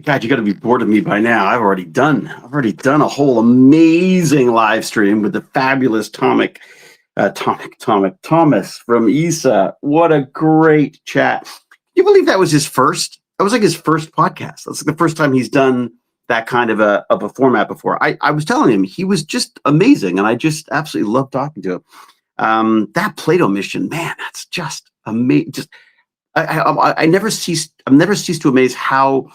God, you got to be bored of me by now. I've already done a whole amazing live stream with the fabulous Thomas from ESA. What a great chat. Can you believe that was his first? That was like his first podcast. That's like the first time he's done that kind of a format before. I was telling him he was just amazing, and I just absolutely loved talking to him. That Plato mission, man, that's just amazing. Just I never cease to amaze how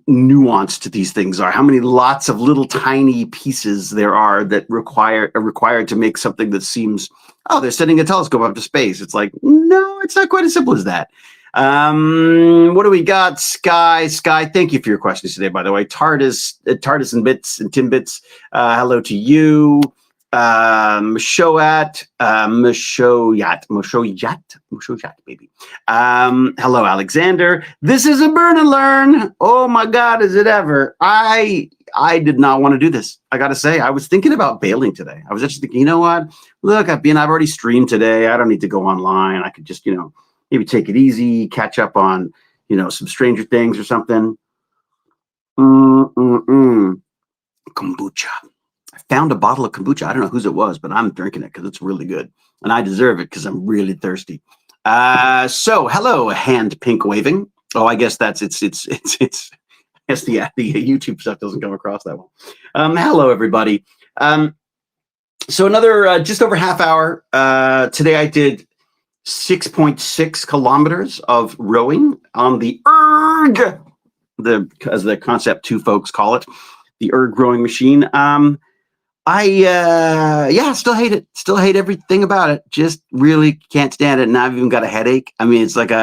nuanced these things are, how many lots of little tiny pieces there are that are required to make something that seems, oh, they're sending a telescope up to space. It's like, no, it's not quite as simple as that. What do we got? Sky, thank you for your questions today, by the way. TARDIS and Bits and Timbits, hello to you. Moshoyat, baby. Hello, Alexander. This is a burn and learn. Oh my God, is it ever? I did not want to do this. I got to say, I was thinking about bailing today. I was actually thinking, you know what? Look, I've already streamed today. I don't need to go online. I could just, maybe take it easy, catch up on, some Stranger Things or something. Kombucha. Found a bottle of kombucha. I don't know whose it was, but I'm drinking it because it's really good, and I deserve it because I'm really thirsty. So hello, hand pink waving. Oh, I guess it's. I guess the YouTube stuff doesn't come across that well. Hello, everybody. So another just over half hour. Today I did 6.6 kilometers of rowing on the erg, as the Concept 2 folks call it, the erg rowing machine. I still hate it. Still hate everything about it. Just really can't stand it. And I've even got a headache. I mean, it's like I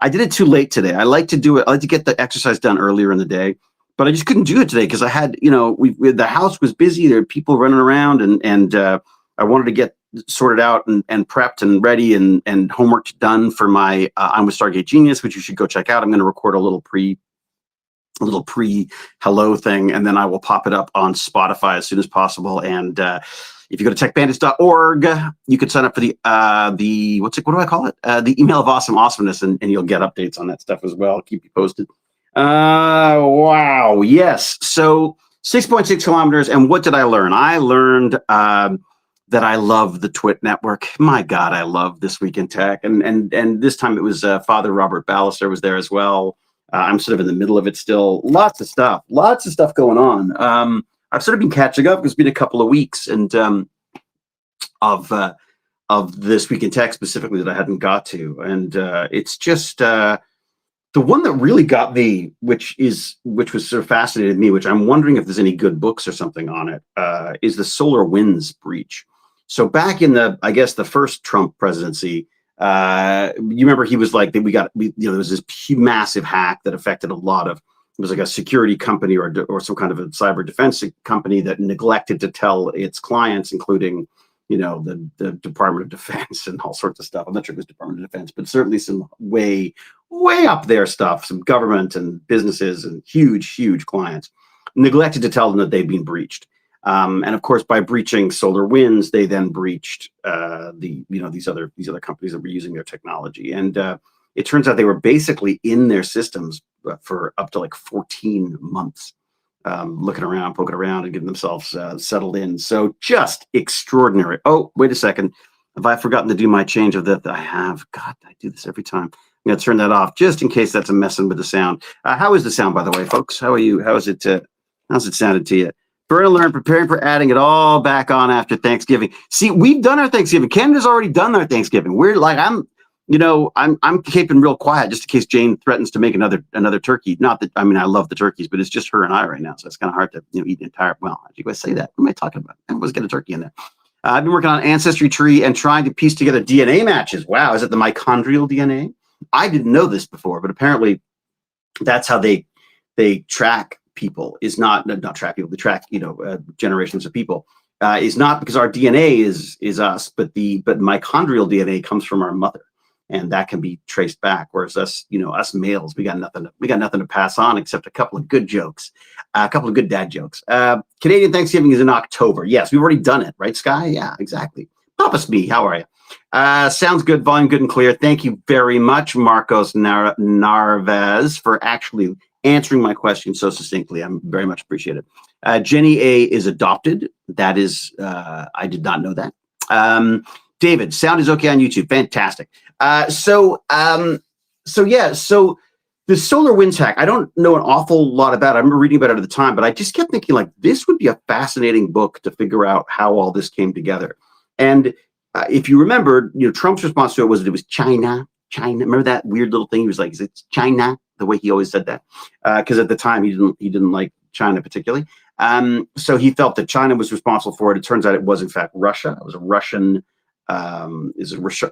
did it too late today. I like to do it. I like to get the exercise done earlier in the day, but I just couldn't do it today because I had, the house was busy. There were people running around and I wanted to get sorted out and prepped and ready and homework done for my, I'm with Stargate Genius, which you should go check out. I'm going to record a little pre hello thing, and then I will pop it up on Spotify as soon as possible. And if you go to techbandits.org, you can sign up for the what do I call it? The email of awesomeness, and you'll get updates on that stuff as well. I'll keep you posted. Wow. Yes. So 6.6 kilometers. And what did I learn? I learned that I love the Twit network. My God, I love This Week in Tech. And this time it was Father Robert Ballister was there as well. I'm sort of in the middle of it still. Lots of stuff going on. I've sort of been catching up. It's been a couple of weeks and of This Week in Tech specifically that I hadn't got to. And it's just the one that really got me, which was sort of fascinated me, which I'm wondering if there's any good books or something on it, is the Solar Winds breach. So back in the first Trump presidency, you remember he was like, there was this massive hack that affected a lot of, it was like a security company or some kind of a cyber defense company that neglected to tell its clients, including, the Department of Defense and all sorts of stuff. I'm not sure it was Department of Defense, but certainly some way up there stuff, some government and businesses and huge clients neglected to tell them that they'd been breached. And of course, by breaching Solar Winds, they then breached these other companies that were using their technology. And it turns out they were basically in their systems for up to like 14 months, looking around, poking around, and getting themselves settled in. So just extraordinary. Oh, wait a second. Have I forgotten to do my change of that? I have. God, I do this every time. I'm going to turn that off just in case that's messing with the sound. How is the sound, by the way, folks? How are you? How's it sounded to you? Burn and learn, preparing for adding it all back on after Thanksgiving. See, we've done our Thanksgiving. Canada's already done their Thanksgiving. We're like, I'm keeping real quiet just in case Jane threatens to make another turkey. Not that, I mean, I love the turkeys, but it's just her and I right now. So it's kind of hard to, eat the entire, well, how do you guys say that? What am I talking about? I was getting a turkey in there. I've been working on Ancestry Tree and trying to piece together DNA matches. Wow. Is it the mitochondrial DNA? I didn't know this before, but apparently that's how they track people, is not track people, they track, generations of people, is not because our DNA is us, but mitochondrial DNA comes from our mother, and that can be traced back. Whereas us males, we got nothing to pass on except a couple of good jokes, a couple of good dad jokes. Canadian Thanksgiving is in October. Yes, we've already done it, right, Sky? Yeah, exactly. Papa's me. How are you? Sounds good, volume good and clear. Thank you very much, Marcos Narvez, for actually answering my question so succinctly. I'm very much appreciated. Jenny A is adopted. That is, I did not know that. David, sound is okay on YouTube. Fantastic. So the solar winds hack, I don't know an awful lot about it. I remember reading about it at the time, but I just kept thinking like this would be a fascinating book to figure out how all this came together. And if you remember, Trump's response to it was China. Remember that weird little thing? He was like, "Is it China?" The way he always said that, because at the time he didn't like China particularly. So he felt that China was responsible for it. It turns out it was in fact Russia. It was a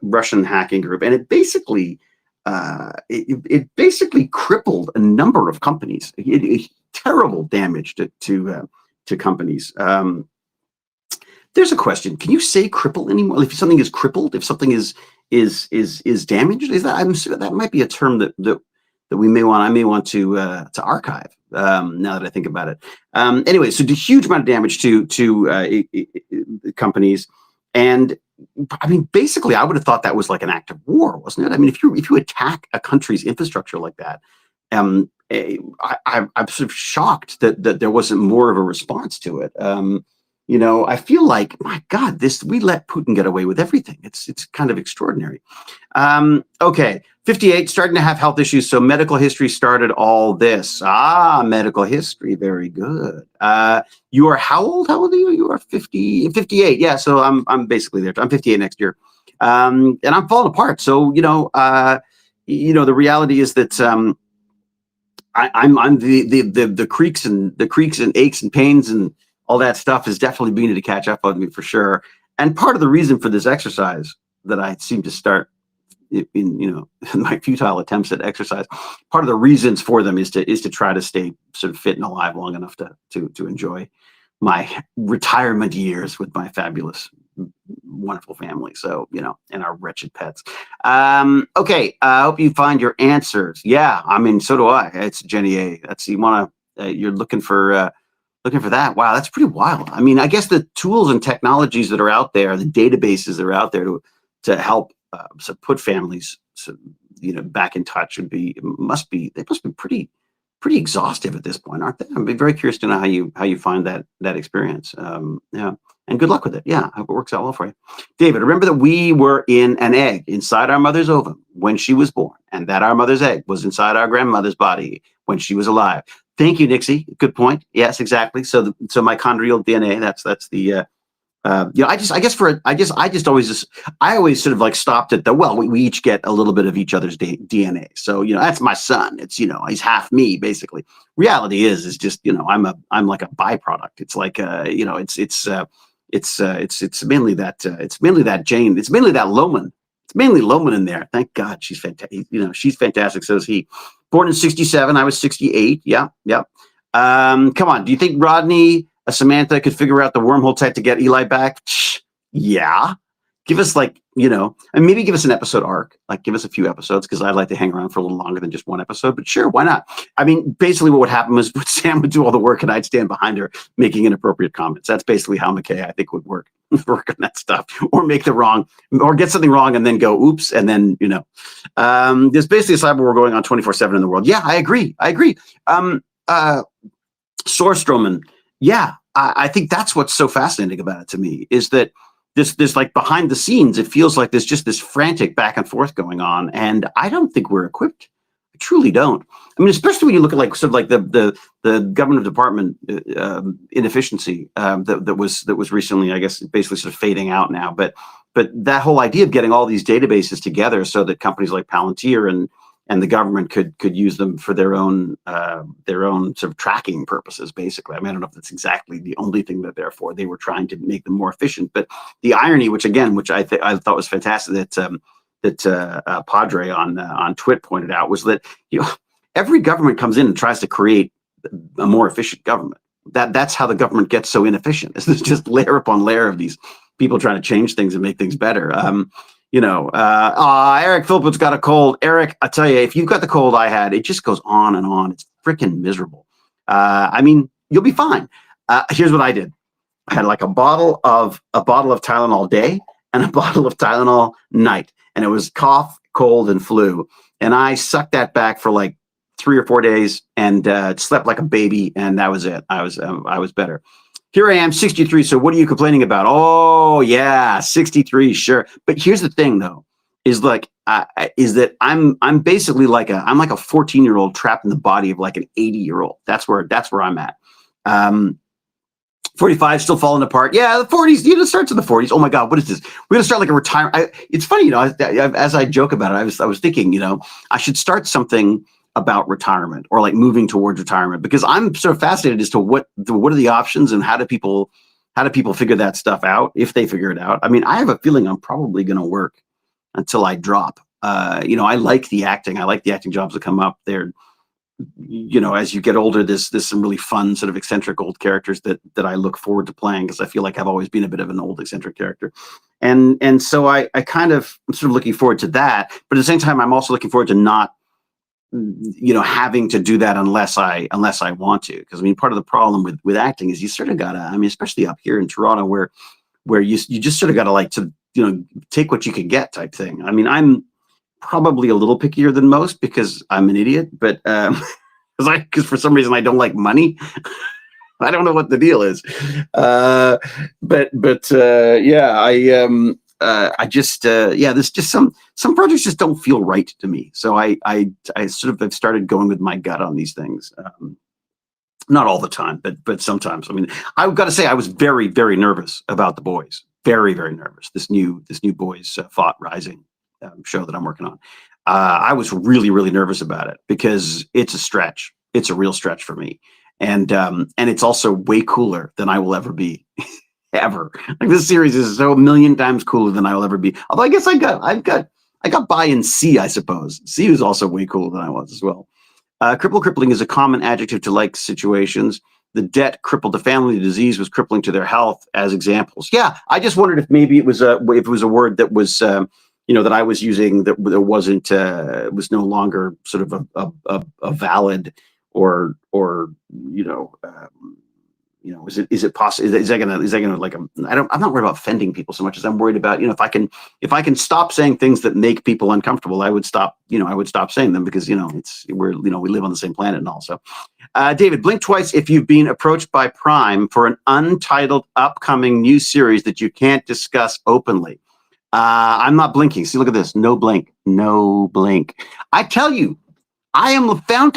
Russian hacking group, and it basically crippled a number of companies. Terrible damage to companies. There's a question: can you say cripple anymore? If something is crippled, if something is damaged, is that that might be a term that I may want to archive. Now that I think about it. Anyway, so the huge amount of damage to companies, and I mean, basically, I would have thought that was like an act of war, wasn't it? I mean, if you attack a country's infrastructure like that, I'm sort of shocked that there wasn't more of a response to it. I feel like, my God, we let Putin get away with everything. It's kind of extraordinary. Okay, 58, starting to have health issues. So medical history started all this. Medical history, very good. You are how old? How old are you? You are 58. Yeah, so I'm basically there. I'm 58 next year, and I'm falling apart. So the reality is that I'm the creaks and aches and pains and all that stuff is definitely beginning to catch up on me for sure. And part of the reason for this exercise that I seem to start in my futile attempts at exercise, part of the reasons for them is to try to stay sort of fit and alive long enough to enjoy my retirement years with my fabulous, wonderful family. So, and our wretched pets. Okay. I hope you find your answers. Yeah. I mean, so do I. It's Jenny A. You're looking for that. Wow, that's pretty wild. I mean, I guess the tools and technologies that are out there, the databases that are out there to help put families back in touch must be pretty exhaustive at this point, aren't they? I'm very curious to know how you find that experience. Yeah, and good luck with it. Yeah, I hope it works out well for you. David, remember that we were in an egg inside our mother's ovum when she was born, and that our mother's egg was inside our grandmother's body when she was alive. Thank you, Nixie. Good point. Yes, exactly. So mitochondrial DNA. That's the. I always sort of like stopped at we each get a little bit of each other's DNA. So that's my son. It's he's half me basically. Reality is just I'm like a byproduct. It's like it's mainly that Jane. It's mainly that Loman. It's mainly Loman in there. Thank God she's fantastic. She's fantastic. So is he. Born in 67, I was 68. Yeah. Come on. Do you think Rodney, Samantha could figure out the wormhole tech to get Eli back? Yeah. Give us and maybe give us an episode arc. Like give us a few episodes because I'd like to hang around for a little longer than just one episode. But sure, why not? I mean, basically what would happen was Sam would do all the work and I'd stand behind her making inappropriate comments. That's basically how McKay, I think, would work on that stuff, or get something wrong and then go oops, and then there's basically a cyber war going on 24/7 in the world. Yeah, I agree. Sorstroman, yeah, I think that's what's so fascinating about it to me is that this like behind the scenes, it feels like there's just this frantic back and forth going on, and I don't think we're equipped. I truly don't. I mean, especially when you look at like sort of like the government department inefficiency that was recently, I guess, basically sort of fading out now. But that whole idea of getting all these databases together so that companies like Palantir and the government could use them for their own sort of tracking purposes, basically. I mean, I don't know if that's exactly the only thing that they're for. They were trying to make them more efficient. But the irony, which I thought was fantastic, that Padre on Twit pointed out, was that every government comes in and tries to create a more efficient government. That's how the government gets so inefficient. There's just layer upon layer of these people trying to change things and make things better. Eric Philpot's got a cold. Eric, I tell you, if you've got the cold I had, it just goes on and on. It's freaking miserable. I mean, you'll be fine. Here's what I did. I had like a bottle of Tylenol a day, and a bottle of Tylenol night. And it was cough, cold, and flu. And I sucked that back for like 3 or 4 days and slept like a baby. And that was it. I was better. Here I am, 63. So what are you complaining about? Oh yeah, 63, sure. But here's the thing, though, is like is that I'm basically like a 14-year-old trapped in the body of like an 80-year-old. That's where I'm at. 45 still falling apart. Yeah, the 40s. It starts in the 40s. Oh my God, what is this? We're gonna start like a retirement. It's funny, as I joke about it, I was thinking, I should start something about retirement or like moving towards retirement, because I'm sort of fascinated as to what are the options and how do people figure that stuff out, if they figure it out. I mean, I have a feeling I'm probably going to work until I drop. I like the acting. I like the acting jobs that come up. They're, as you get older, there's some really fun sort of eccentric old characters that I look forward to playing, because I feel like I've always been a bit of an old eccentric character. And so I'm sort of looking forward to that. But at the same time, I'm also looking forward to not having to do that unless I want to. Because I mean, part of the problem with acting is you sort of gotta, I mean, especially up here in Toronto, where you just sort of gotta like to, take what you can get type thing. I mean, I'm probably a little pickier than most because I'm an idiot, but because for some reason I don't like money. I don't know what the deal is. I just there's just some projects just don't feel right to me. So I sort of have started going with my gut on these things. Not all the time, but sometimes. I mean, I've got to say I was very, very nervous about The Boys. Very, very nervous. This new Boys Fought Rising show that I'm working on. I was really, really nervous about it because it's a stretch. It's a real stretch for me. And it's also way cooler than I will ever be. Ever. Like, this series is so a million times cooler than I will ever be. Although I guess I got by in C, I suppose. C was also way cooler than I was as well. Crippling is a common adjective to like situations. The debt crippled the family. The disease was crippling to their health, as examples. Yeah, I just wondered if maybe it was a word that was that I was using that wasn't was no longer sort of a valid or is it possible? Is that gonna like I'm not worried about offending people so much as I'm worried about, if I can stop saying things that make people uncomfortable, I would stop saying them, because we live on the same planet and all. So David, blink twice if you've been approached by Prime for an untitled upcoming new series that you can't discuss openly. I'm not blinking. See, look at this. No blink. I tell you, I am a fount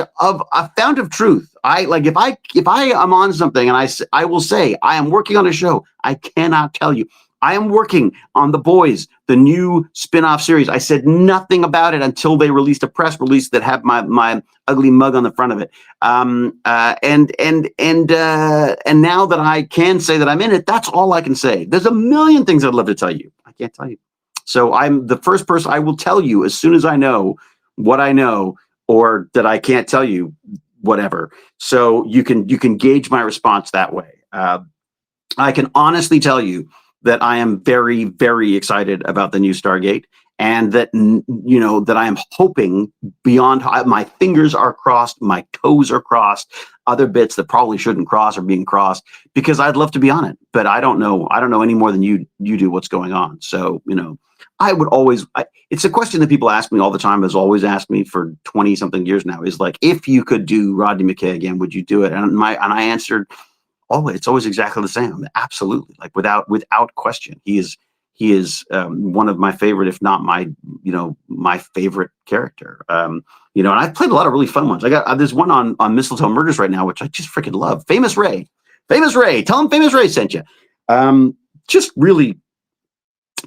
of truth. If I am on something and I will say I am working on a show, I cannot tell you. I am working on The Boys, the new spin-off series. I said nothing about it until they released a press release that had my ugly mug on the front of it. And now that I can say that I'm in it, that's all I can say. There's a million things I'd love to tell you. I can't tell you. So I'm the first person. I will tell you as soon as I know what I know, or that I can't tell you whatever. So you can gauge my response that way. I can honestly tell you that I am very, very excited about the new Stargate, and that, that I am hoping beyond, my fingers are crossed, my toes are crossed, other bits that probably shouldn't cross are being crossed, because I'd love to be on it, but I don't know any more than you do what's going on. So, I would always, it's a question that people ask me all the time, has always asked me for 20 something years now, is like, if you could do Rodney McKay again, would you do it? And I answered, it's always exactly the same. Absolutely. Like without question. He is one of my favorite, if not my favorite character. And I've played a lot of really fun ones. I got there's one on Mistletoe Murders right now, which I just freaking love. Famous Ray. Tell him Famous Ray sent you.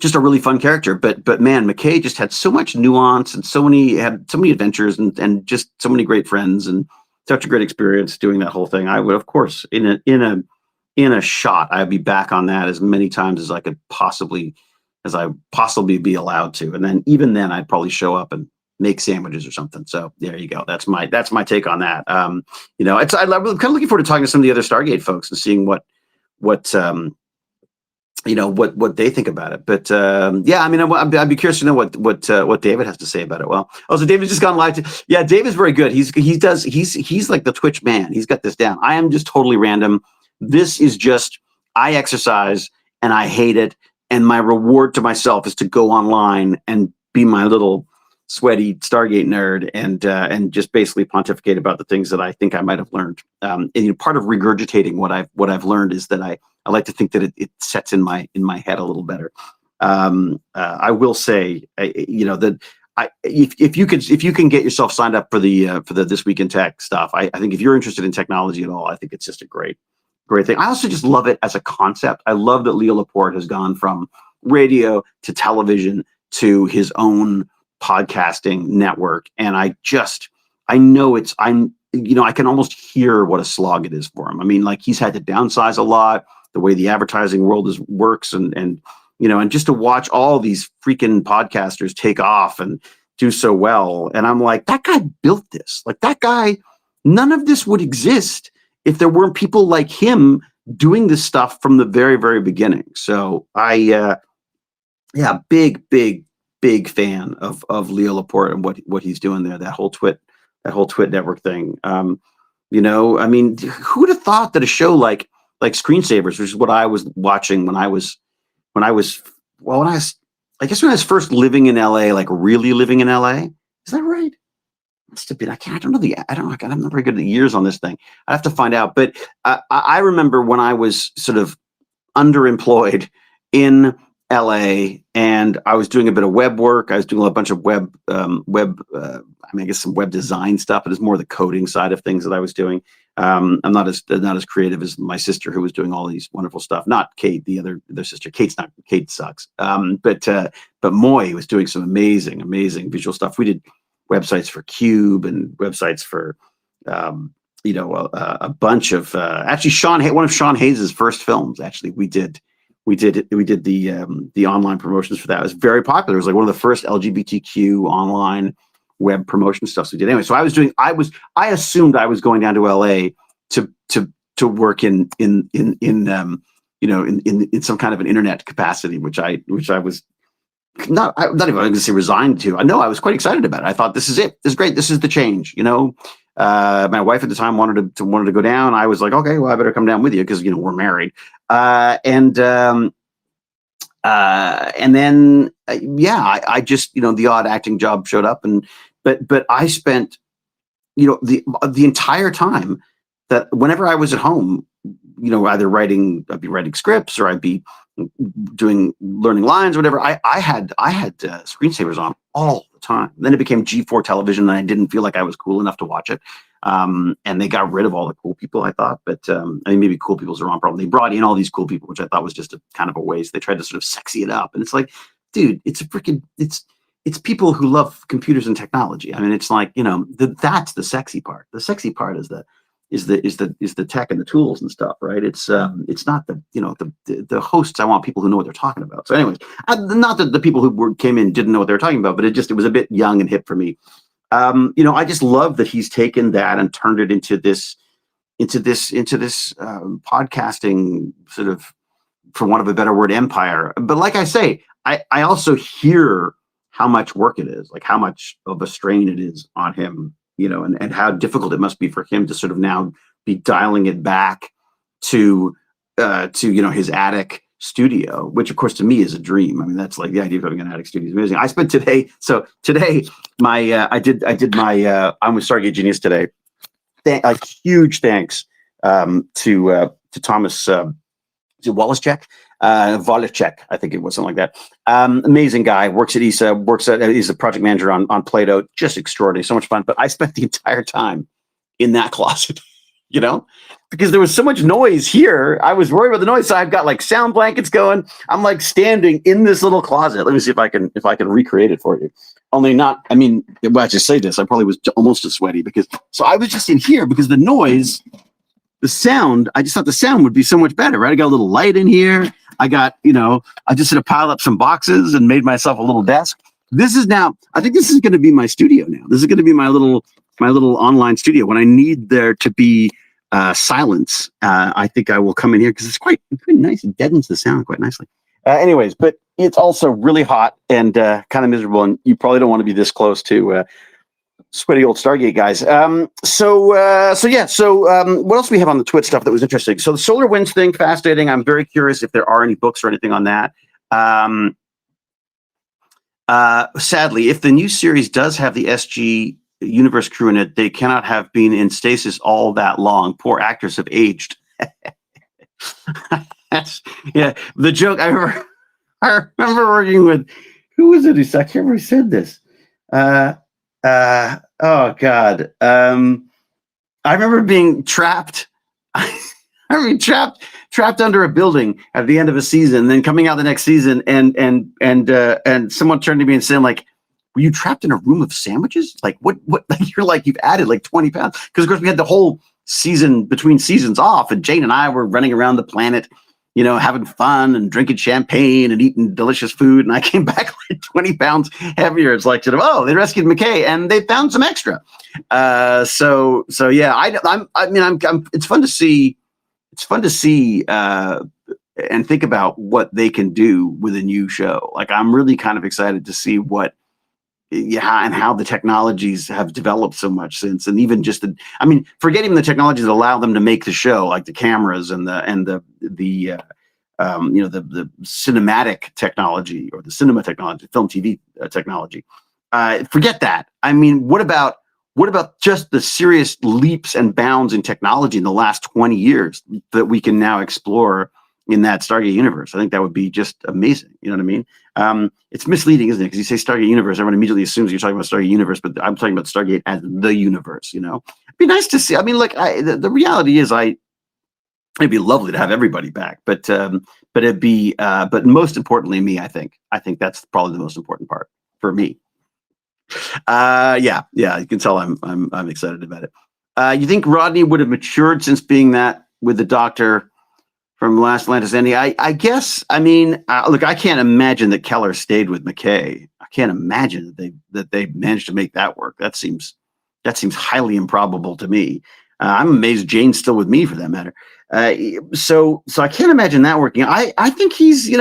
Just a really fun character, but man, McKay just had so much nuance and so many adventures and just so many great friends and such a great experience doing that whole thing. I would, of course, in a shot, I'd be back on that as many times as I possibly be allowed to. And then even then, I'd probably show up and make sandwiches or something. So there you go. That's my take on that. I'm kind of looking forward to talking to some of the other Stargate folks and seeing what they think about it. But I'd be curious to know what David has to say about it. Well, so David's just gone live. Yeah, David's very good. He's like the Twitch man. He's got this down. I am just totally random. This is just, I exercise and I hate it. and my reward to myself is to go online and be my little sweaty Stargate nerd and just basically pontificate about the things that I think I might have learned. And part of regurgitating what I've learned is that I like to think that it sets in my head a little better. I will say, that if you can get yourself signed up for the This Week in Tech stuff, I think if you're interested in technology at all, I think it's just a great thing. I also just love it as a concept. I love that Leo Laporte has gone from radio to television to his own podcasting network, and I can almost hear what a slog it is for him. I mean, like, he's had to downsize a lot, the way the advertising world works, and just to watch all these freaking podcasters take off and do so well. And I'm like, that guy built this. Like, that guy, none of this would exist if there weren't people like him doing this stuff from the very, very beginning. So big fan of Leo Laporte and what he's doing there. That whole Twit network thing. I mean, who'd have thought that a show like Screensavers, which is what I was watching when I was first living in LA, like really living in LA. Is that right? Must have been. I'm not very good at the years on this thing. I have to find out. But I remember when I was sort of underemployed in LA, and I was doing a bit of web work. I was doing a bunch of some web design stuff. It is more the coding side of things that I was doing. I'm not as creative as my sister, who was doing all these wonderful stuff. Not Kate, their sister. Kate sucks. But Moy was doing some amazing visual stuff. We did websites for Cube and websites for a bunch of actually one of Sean Hayes' first films. Actually, we did the online promotions for that. It was very popular. It was like one of the first LGBTQ online web promotion stuff we did. Anyway, so I assumed I was going down to LA to work in some kind of an internet capacity, which I was not even going to say resigned to. I know I was quite excited about it. I thought, this is it. This is great. This is the change. My wife at the time wanted to go down. I was like, okay, well, I better come down with you because we're married. And then I just the odd acting job showed up, but I spent the entire time that whenever I was at home, either I'd be writing scripts or I'd be learning lines, or whatever. I had Screensavers on all the time. Then it became G4 television, and I didn't feel like I was cool enough to watch it. And they got rid of all the cool people, I thought. But maybe cool people's the wrong problem. They brought in all these cool people, which I thought was just a kind of a waste. They tried to sort of sexy it up, and it's like, dude, it's people who love computers and technology. I mean, it's like, that's the sexy part. The sexy part is the tech and the tools and stuff, right? It's not the hosts. I want people who know what they're talking about. So anyways, not that the people who came in didn't know what they were talking about, but it was a bit young and hip for me. I just love that he's taken that and turned it into this podcasting sort of, for want of a better word, empire. But like I say, I also hear how much work it is, like how much of a strain it is on him, and how difficult it must be for him to sort of now be dialing it back to his attic studio, which of course to me is a dream. I mean, that's like the idea of having an attic studio is amazing. I spent today I did my I'm with Stargate Genius today. A huge thanks to Thomas Wallachek, I think it was something like that. Amazing guy, works at ESA, he's a project manager on Plato, just extraordinary, so much fun. But I spent the entire time in that closet, because there was so much noise here. I was worried about the noise, so I've got like sound blankets going. I'm like standing in this little closet. Let me see if I can recreate it for you. Only not, I mean, well, I just say this, I probably was almost as sweaty so I was just in here because the noise, the sound, I just thought the sound would be so much better, right? I got a little light in here. I got, I just sort of piled up some boxes and made myself a little desk. I think this is going to be my studio now. This is going to be my little online studio. When I need there to be silence, I think I will come in here because it's quite nice. It deadens the sound quite nicely. Anyways, but it's also really hot and kind of miserable, and you probably don't want to be this close to sweaty old Stargate guys. So what else do we have on the Twit stuff that was interesting? So the Solar Winds thing, fascinating. I'm very curious if there are any books or anything on that. Um, Sadly, if the new series does have the SG universe crew in it, they cannot have been in stasis all that long. Poor actors have aged. That's, yeah, the joke. I remember working with, who was it? I can't remember who said this. Oh God. I remember being trapped. I mean, trapped under a building at the end of a season, and then coming out the next season, and someone turned to me and saying, like, "Were you trapped in a room of sandwiches? Like, what? Like, you're like, you've added like 20 pounds." Because of course we had the whole season between seasons off, and Jane and I were running around the planet, having fun and drinking champagne and eating delicious food. And I came back like 20 pounds heavier. It's like, oh, they rescued McKay and they found some extra. So yeah, it's fun to see. It's fun to see and think about what they can do with a new show. Like, I'm really kind of excited to see and how the technologies have developed so much since, and even just forgetting the technologies that allow them to make the show, like the cameras and the cinematic technology, or the cinema technology, film TV technology. Forget that. I mean, what about just the serious leaps and bounds in technology in the last 20 years that we can now explore in that Stargate universe? I think that would be just amazing. You know what I mean? It's misleading, isn't it? Because you say Stargate universe, everyone immediately assumes you're talking about Stargate universe, but I'm talking about Stargate as the universe. It'd be nice to see. I mean, like, the reality is, it'd be lovely to have everybody back, but it'd be, but most importantly, me. I think that's probably the most important part for me. Yeah, you can tell I'm excited about it. You think Rodney would have matured since being that with the Doctor from last Atlantis ending? I guess. I mean, look, I can't imagine that Keller stayed with McKay. I can't imagine that they managed to make that work. That seems highly improbable to me. I'm amazed Jane's still with me, for that matter. So I can't imagine that working. I think he's,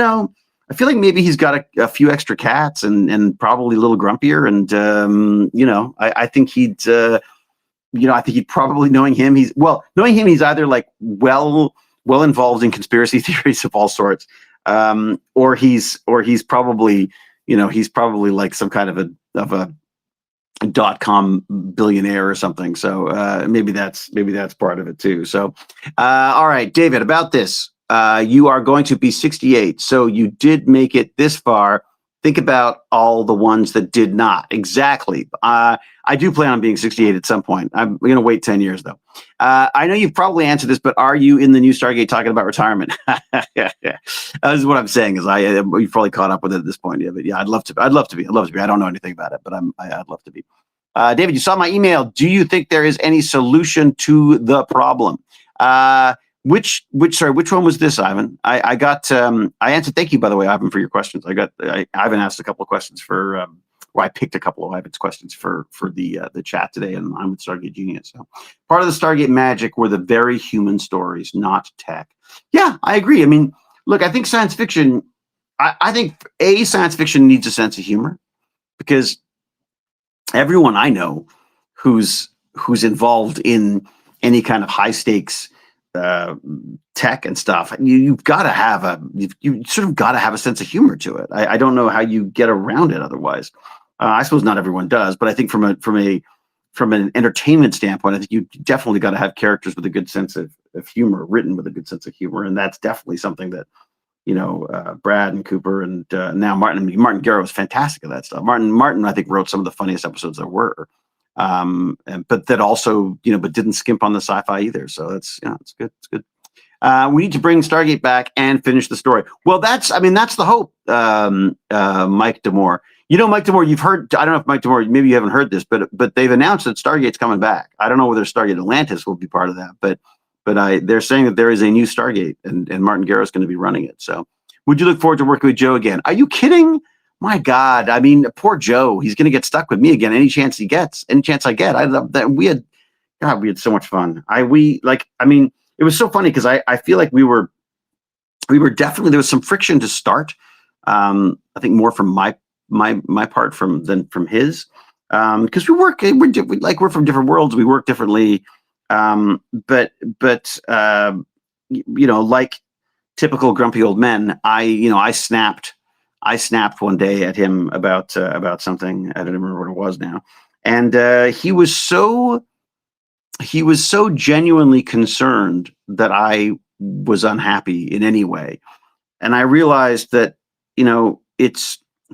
I feel like maybe he's got a few extra cats and probably a little grumpier. And, I think he'd, I think he'd probably, knowing him, he's either like well involved in conspiracy theories of all sorts. Or he's probably, he's probably like some kind of a .com billionaire or something. So maybe that's part of it too. So, all right, David, about this. You are going to be 68. So you did make it this far. Think about all the ones that did not. Exactly. I do plan on being 68 at some point. I'm going to wait 10 years, though. I know you've probably answered this, but are you in the new Stargate talking about retirement? This is what I'm saying. You've probably caught up with it at this point. Yeah, but yeah, I'd love to be. I don't know anything about it, but I'd love to be. David, you saw my email. Do you think there is any solution to the problem? Which one was this, Ivan? I got, I answered. Thank you, by the way, Ivan, for your questions. Ivan asked a couple of questions I picked a couple of Ivan's questions for the chat today, and I'm with Stargate Genius. So part of the Stargate magic were the very human stories, not tech. Yeah, I agree. I mean, look, I think science fiction, I think science fiction needs a sense of humor, because everyone I know who's involved in any kind of high stakes tech and stuff, you've got to have you sort of got to have a sense of humor to it. I don't know how you get around it otherwise. I suppose not everyone does, but I think from an entertainment standpoint, I think you definitely got to have characters with a good sense of humor, written with a good sense of humor, and that's definitely something that Brad and Cooper and now Martin Garrow is fantastic at that stuff. Martin I think wrote some of the funniest episodes there were. But that also, but didn't skimp on the sci-fi either. So it's good. It's good. We need to bring Stargate back and finish the story. Well, that's the hope. Mike Demore, Mike Demore, you've heard, I don't know if Mike Demore, maybe you haven't heard this, but they've announced that Stargate's coming back. I don't know whether Stargate Atlantis will be part of that, but they're saying that there is a new Stargate and Martin Garrow is going to be running it. So would you look forward to working with Joe again? Are you kidding? My God, I mean, poor Joe. He's going to get stuck with me again. Any chance I get. I love that. We had so much fun. It was so funny because I feel like we were definitely, there was some friction to start. I think more from my part than from his, because we're from different worlds. We work differently. But like typical grumpy old men, I snapped I snapped one day at him about something. I don't remember what it was now, and he was so genuinely concerned that I was unhappy in any way. And I realized that,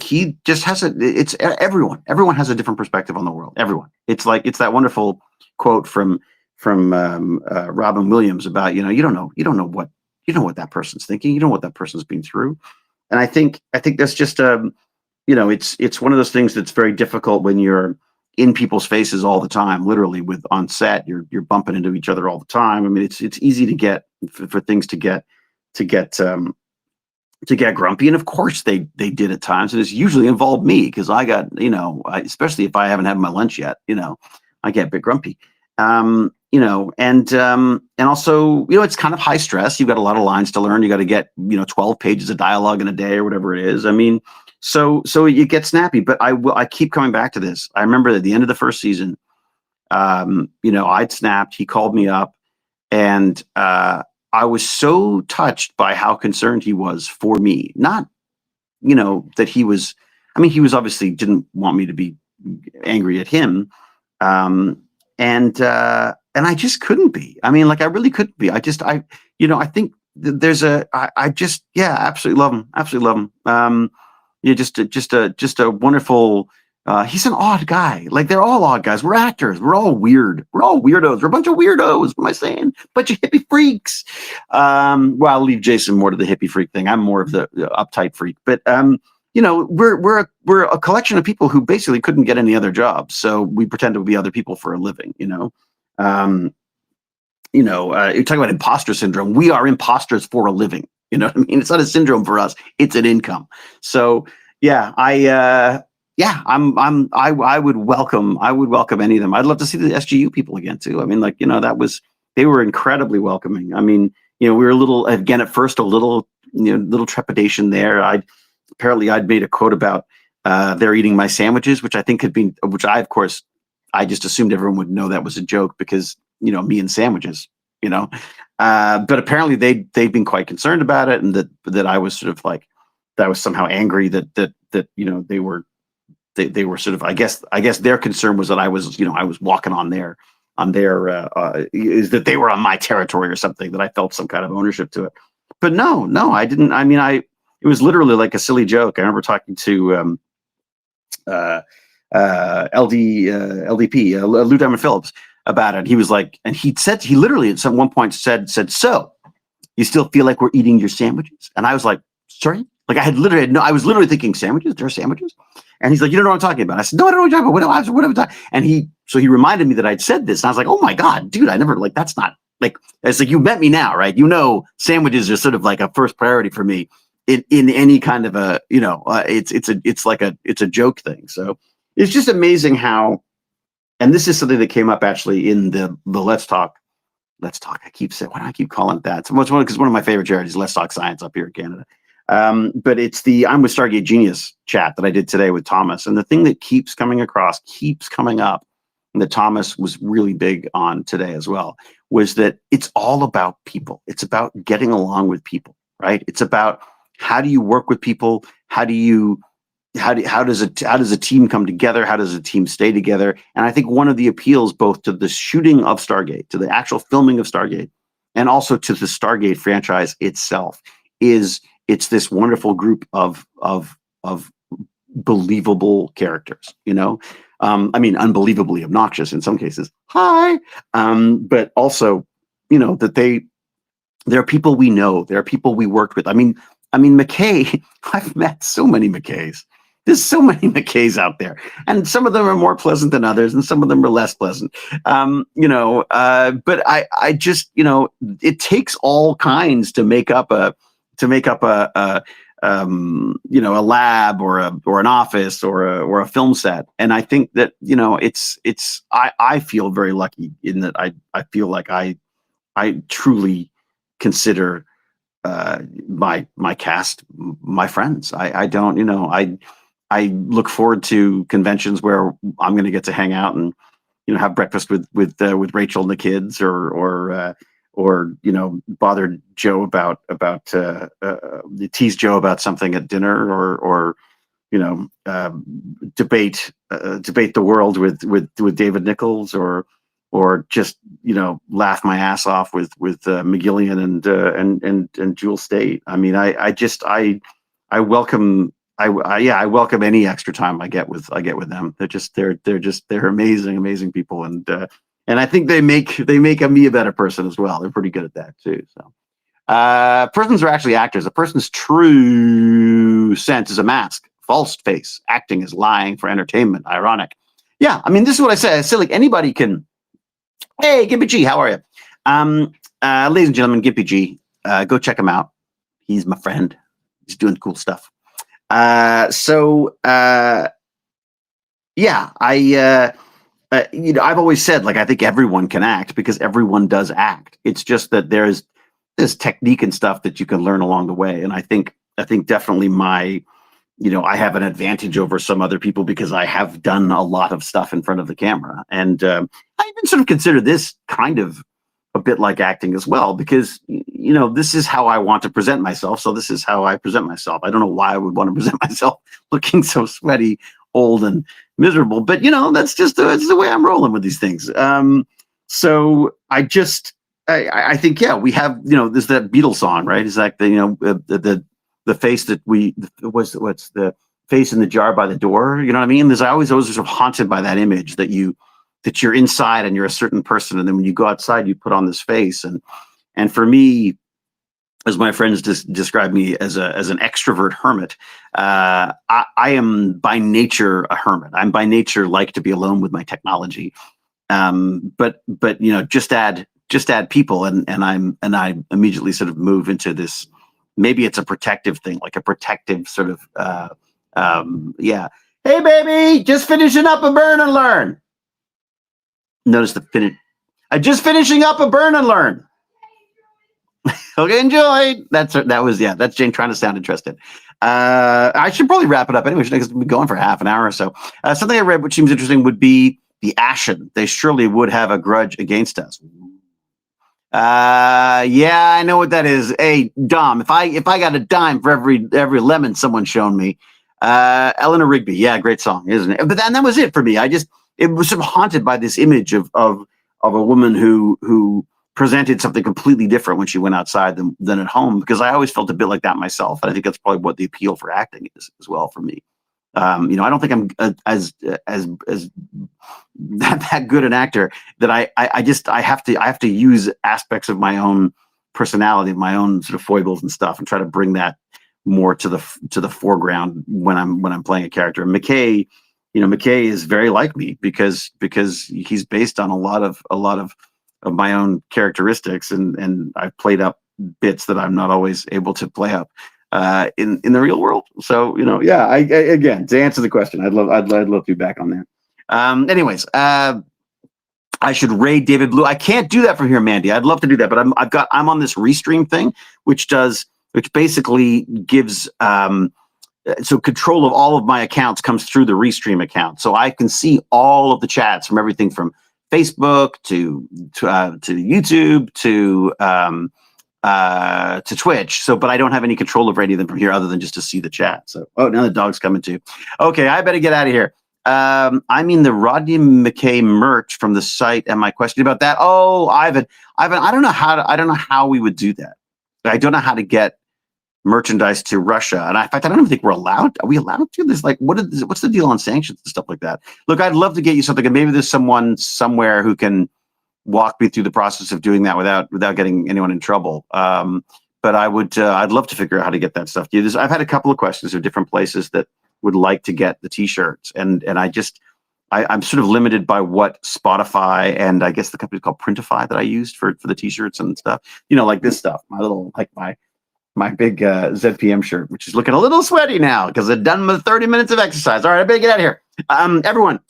he just has everyone has a different perspective on the world. Everyone. It's that wonderful quote from Robin Williams about, you don't know what that person's thinking. You don't know what that person's been through. And I think that's just, it's one of those things that's very difficult when you're in people's faces all the time, literally on set, you're bumping into each other all the time. I mean, it's easy to get for things to get grumpy, and of course they did at times, and it's usually involved me because I got, especially if I haven't had my lunch yet, I get a bit grumpy. And also, it's kind of high stress. You've got a lot of lines to learn. You got to get, 12 pages of dialogue in a day or whatever it is. I mean, so you get snappy, but I keep coming back to this. I remember at the end of the first season, I'd snapped. He called me up, and I was so touched by how concerned he was for me. Not, that he was. I mean, he was obviously didn't want me to be angry at him, and I just couldn't be. I mean, I really couldn't be. I think there's absolutely love him. Absolutely love him. Just a wonderful. He's an odd guy. They're all odd guys. We're actors. We're all weird. We're all weirdos. We're a bunch of weirdos. What am I saying? Bunch of hippie freaks. Well, I'll leave Jason more to the hippie freak thing. I'm more of the uptight freak. But we're a collection of people who basically couldn't get any other jobs, so we pretend to be other people for a living. You're talking about imposter syndrome. We are imposters for a living. You know what I mean? It's not a syndrome for us. It's an income. So yeah, I would welcome any of them. I'd love to see the SGU people again too. I mean, they were incredibly welcoming. I mean, we were a little, again, at first, a little trepidation there. I'd made a quote about they're eating my sandwiches, which I think of course, I just assumed everyone would know that was a joke because, me and sandwiches, but apparently they'd been quite concerned about it, and that I was sort of that I was somehow angry that they were sort of, I guess their concern was that I was walking on their is that they were on my territory or something, that I felt some kind of ownership to it. But no, I didn't. I mean, it was literally like a silly joke. I remember talking to LDP, Lou Diamond Phillips, about it. He was like, and he literally at one point said, so you still feel like we're eating your sandwiches? And I was like, sorry? I was literally thinking, sandwiches? There are sandwiches? And he's like, you don't know what I'm talking about. I said, no, I don't know what you're talking about. What am I talking? And he reminded me that I'd said this. And I was like, oh my God, dude, I never, that's not, it's like, you met me now, right? Sandwiches are sort of like a first priority for me in any kind of a, it's a joke thing. So it's just amazing how, and this is something that came up actually in the Let's Talk. I keep saying, why do I keep calling it that? Because one of my favorite charities, Let's Talk Science, up here in Canada. But it's the I'm with Stargate Genius chat that I did today with Thomas. And the thing that keeps coming up, and that Thomas was really big on today as well, was that it's all about people. It's about getting along with people, right? It's about, how do you work with people? How does a team come together? How does a team stay together? And I think one of the appeals, both to the shooting of Stargate, to the actual filming of Stargate, and also to the Stargate franchise itself, is it's this wonderful group of believable characters. I mean, unbelievably obnoxious in some cases. But also, that they're people we know. They're people we worked with. I mean, McKay. I've met so many McKays. There's so many McKays out there, and some of them are more pleasant than others, and some of them are less pleasant. But I just, it takes all kinds to make up a lab or an office or a film set. And I think that, I feel very lucky in that I feel like I truly consider my cast my friends. I don't, I look forward to conventions where I'm going to get to hang out and, have breakfast with Rachel and the kids, or bother Joe about tease Joe about something at dinner, or debate the world with David Nichols, or just laugh my ass off with McGillian and Jewel State. I mean, I welcome I welcome any extra time I get with them. They're amazing people, and I think they make me a better person as well. They're pretty good at that too. So persons are actually actors. A person's true sense is a mask. False face. Acting is lying for entertainment. Ironic. Yeah, I mean, this is what I say. I say, like, anybody can. Hey, Gimpy G, how are you? Ladies and gentlemen, Gimpy G, go check him out. He's my friend. He's doing cool stuff. Yeah, I've always said, like, I think everyone can act because everyone does act. It's just that there's technique and stuff that you can learn along the way. And I think definitely I have an advantage over some other people because I have done a lot of stuff in front of the camera. And I even sort of consider this kind of a bit like acting as well, because, this is how I want to present myself. So this is how I present myself. I don't know why I would want to present myself looking so sweaty, old, and miserable, but that's just that's the way I'm rolling with these things. So I think, yeah, we have, there's that Beatles song, right? It's like the face that what's the face in the jar by the door. You know what I mean? I was sort of haunted by that image that you're inside and you're a certain person, and then when you go outside, you put on this face. And for me, as my friends describe me as an extrovert hermit, I am by nature a hermit. I'm by nature like to be alone with my technology. But just add people, and I immediately sort of move into this. Maybe it's a protective thing, like a protective sort of, yeah. Hey, baby, just finishing up a Burn and Learn. Notice the finish. I'm just finishing up a Burn and Learn. Okay, enjoy. That's Jane trying to sound interested. I should probably wrap it up anyway. Because we've been going for half an hour or so. Something I read which seems interesting would be the Ashen. They surely would have a grudge against us. Yeah, I know what that is. Hey, Dom, if I got a dime for every lemon someone's shown me, Eleanor Rigby, yeah, great song, isn't it? But that was it for me. It was sort of haunted by this image of a woman who presented something completely different when she went outside than at home, because I always felt a bit like that myself. And I think that's probably what the appeal for acting is as well for me. I don't think I'm as that good an actor that I have to use aspects of my own personality, my own sort of foibles and stuff, and try to bring that more to the foreground when I'm playing a character. And McKay is very like me because he's based on a lot of my own characteristics, and I've played up bits that I'm not always able to play up in the real world. So yeah. I again, to answer the question, I'd love to be back on that. Anyways, I should raid David Blue. I can't do that from here, Mandy. I'd love to do that, but I'm on this Restream thing, which basically gives so control of all of my accounts comes through the Restream account, so I can see all of the chats from everything from Facebook to YouTube to Twitch. So, but I don't have any control over any of them from here other than just to see the chat. So, oh, now the dog's coming too. Okay, I better get out of here. I mean the Rodney McKay merch from the site. Am I questioning about that? Oh, Ivan, I don't know how we would do that. I don't know how to get merchandise to Russia, and in fact, I don't even think we're allowed. Are we allowed to? There's like, what's the deal on sanctions and stuff like that? Look, I'd love to get you something, and maybe there's someone somewhere who can walk me through the process of doing that without getting anyone in trouble. But I'd love to figure out how to get that stuff to you. I've had a couple of questions of different places that would like to get the t-shirts, and I'm sort of limited by what Spotify and I guess the company called Printify that I used for the t-shirts and stuff. Like this stuff, my big ZPM shirt, which is looking a little sweaty now because I've done my 30 minutes of exercise. All right, I better get out of here. Everyone,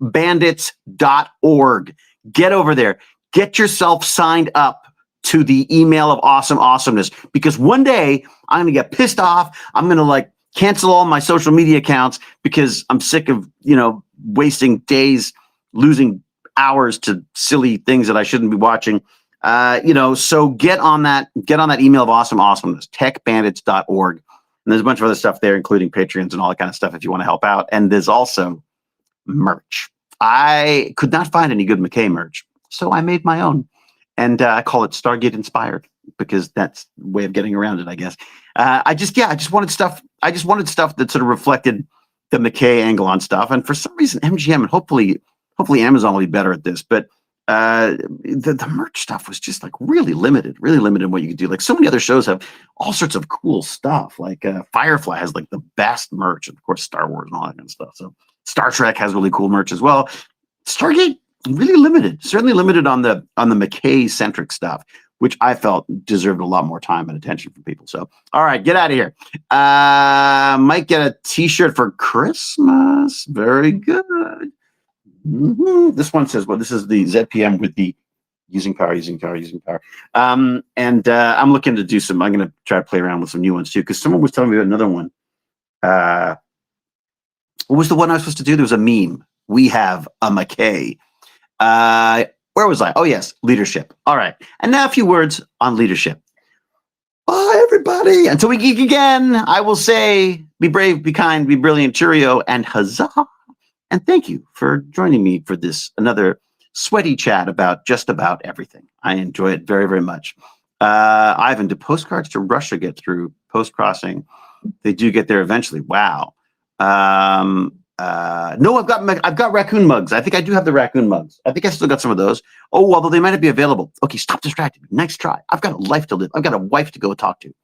techbandits.org. Get over there. Get yourself signed up to the email of awesomeness, because one day I'm going to get pissed off. I'm going to cancel all my social media accounts because I'm sick of, wasting days losing hours to silly things that I shouldn't be watching. So get on that email of awesomeness, techbandits.org. And there's a bunch of other stuff there, including Patreons and all that kind of stuff if you want to help out. And there's also merch. I could not find any good McKay merch, so I made my own. And I call it Stargate Inspired because that's the way of getting around it, I guess. I just wanted stuff that sort of reflected the McKay angle on stuff. And for some reason, MGM and hopefully Amazon will be better at this, but the merch stuff was just like really limited in what you could do. Like so many other shows have all sorts of cool stuff. Like Firefly has like the best merch, and of course Star Wars and all that kind of stuff. So Star Trek has really cool merch as well. Stargate really limited, certainly limited on the McKay centric stuff, which I felt deserved a lot more time and attention from people. So, all right, get out of here. Might get a T-shirt for Christmas. Very good. This one says, well, this is the ZPM with the using power. And I'm looking to do I'm going to try to play around with some new ones too, because someone was telling me about another one. What was the one I was supposed to do? There was a meme. We have a McKay. Where was I? Oh, yes, leadership. All right. And now a few words on leadership. Bye, everybody. Until we geek again, I will say, be brave, be kind, be brilliant, cheerio, and huzzah. And thank you for joining me for this another sweaty chat about just about everything. I enjoy it very, very much. Ivan, do postcards to Russia get through post-crossing? They do get there eventually. Wow. No, I've got raccoon mugs. I think I do have the raccoon mugs. I think I still got some of those. Oh, although they might not be available. Okay, stop distracting me. Next try. I've got a life to live. I've got a wife to go talk to.